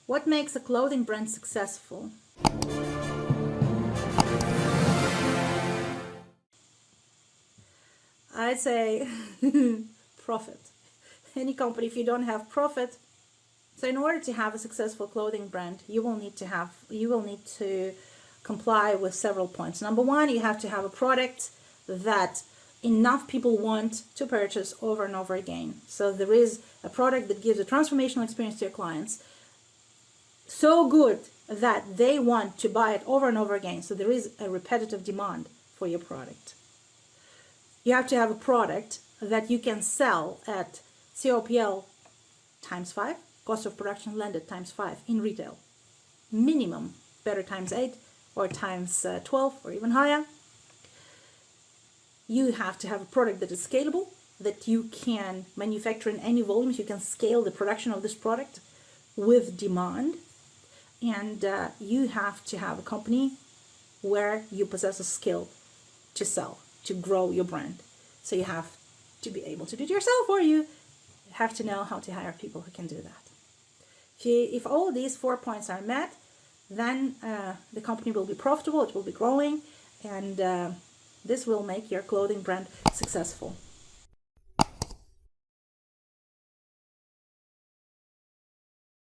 What makes a clothing brand successful? I'd say profit. Any company, if you don't have profit, so in order to have a successful clothing brand, you will need to comply with several points. Number one, you have to have a product that enough people want to purchase over and over again. So there is a product that gives a transformational experience to your clients, so good that they want to buy it over and over again. So there is a repetitive demand for your product. You have to have a product that you can sell at COPL times 5, cost of production landed times 5 in retail. Minimum, better times 8 or times 12 or even higher. You have to have a product that is scalable, that you can manufacture in any volumes. You can scale the production of this product with demand. And you have to have a company where you possess a skill to sell, to grow your brand. So you have to be able to do it yourself, or you have to know how to hire people who can do that. If all these 4 points are met, then the company will be profitable, it will be growing, and this will make your clothing brand successful.